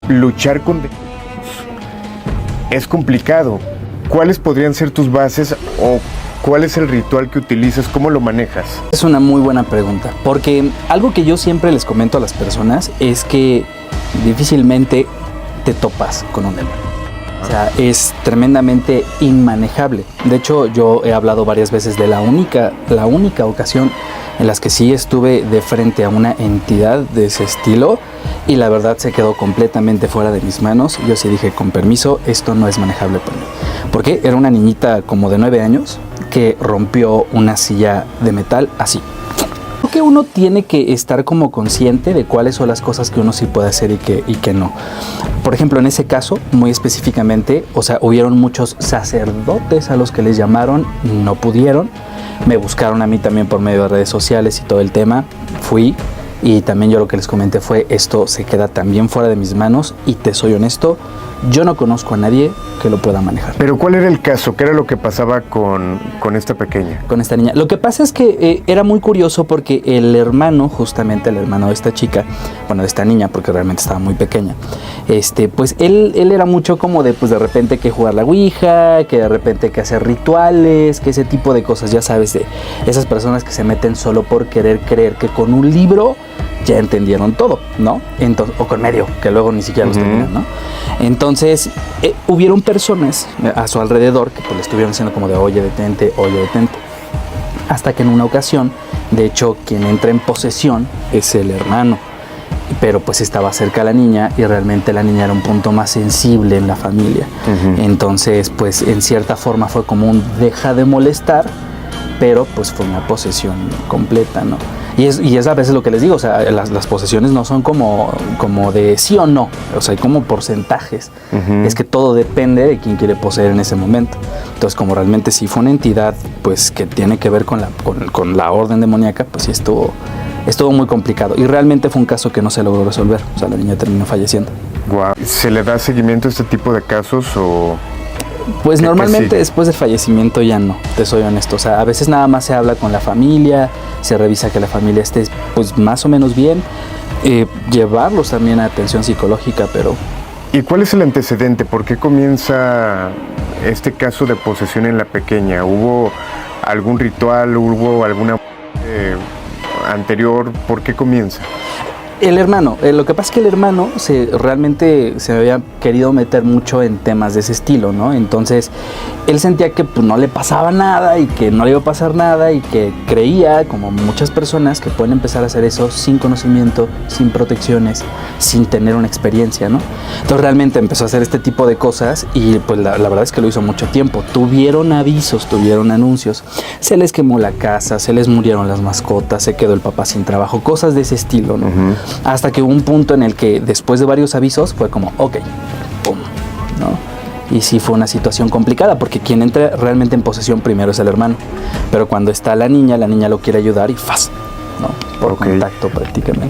luchar con demonios es complicado. ¿Cuáles podrían ser tus bases o cuál es el ritual que utilizas? ¿Cómo lo manejas? Es una muy buena pregunta, porque algo que yo siempre les comento a las personas es que difícilmente te topas con un demonio. O sea, es tremendamente inmanejable. De hecho, yo he hablado varias veces de la única ocasión en las que sí estuve de frente a una entidad de ese estilo y la verdad se quedó completamente fuera de mis manos. Yo sí dije, con permiso, esto no es manejable para mí. Porque era una niñita como de 9 años que rompió una silla de metal así. Creo que uno tiene que estar como consciente de cuáles son las cosas que uno sí puede hacer y que no. Por ejemplo, en ese caso, muy específicamente, o sea, hubieron muchos sacerdotes a los que les llamaron, no pudieron. Me buscaron a mí también por medio de redes sociales y todo el tema. Fui y también yo lo que les comenté fue, esto se queda también fuera de mis manos y te soy honesto, yo no conozco a nadie que lo pueda manejar. Pero ¿cuál era el caso? ¿Qué era lo que pasaba con esta pequeña? Con esta niña. Lo que pasa es que era muy curioso porque el hermano, justamente el hermano de esta chica, bueno, de esta niña, porque realmente estaba muy pequeña, pues él era mucho como de, pues de repente que jugar la ouija, que de repente que hacer rituales, que ese tipo de cosas, ya sabes, de esas personas que se meten solo por querer creer que con un libro ya entendieron todo, ¿no? Entonces, o con medio, que luego ni siquiera los terminan, ¿no? Entonces, hubieron personas a su alrededor que pues le estuvieron diciendo como de, oye, detente, hasta que en una ocasión, de hecho, quien entra en posesión es el hermano, pero pues estaba cerca a la niña y realmente la niña era un punto más sensible en la familia. Entonces, pues en cierta forma fue como un deja de molestar, pero pues fue una posesión completa, ¿no? Y es a veces lo que les digo, o sea, las posesiones no son como de sí o no, o sea, hay como porcentajes. Es que todo depende de quién quiere poseer en ese momento. Entonces, como realmente sí fue una entidad, pues, que tiene que ver con la orden demoníaca, pues sí estuvo muy complicado. Y realmente fue un caso que no se logró resolver, o sea, la niña terminó falleciendo. Wow. ¿Se le da seguimiento a este tipo de casos o...? Pues normalmente sí. Después del fallecimiento ya no, te soy honesto. O sea, a veces nada más se habla con la familia, se revisa que la familia esté pues más o menos bien, llevarlos también a atención psicológica, pero... ¿Y cuál es el antecedente? ¿Por qué comienza este caso de posesión en la pequeña? ¿Hubo algún ritual? ¿Hubo alguna anterior? ¿Por qué comienza? El hermano, lo que pasa es que el hermano realmente se había querido meter mucho en temas de ese estilo, ¿no? Entonces, él sentía que pues, no le pasaba nada y que no le iba a pasar nada y que creía, como muchas personas, que pueden empezar a hacer eso sin conocimiento, sin protecciones, sin tener una experiencia, ¿no? Entonces, realmente empezó a hacer este tipo de cosas y pues la verdad es que lo hizo mucho tiempo. Tuvieron avisos, tuvieron anuncios, se les quemó la casa, se les murieron las mascotas, se quedó el papá sin trabajo, cosas de ese estilo, ¿no? Hasta que hubo un punto en el que después de varios avisos fue como, ok, pum, ¿no? Y sí fue una situación complicada porque quien entra realmente en posesión primero es el hermano. Pero cuando está la niña lo quiere ayudar y ¡faz! ¿No? Por contacto prácticamente.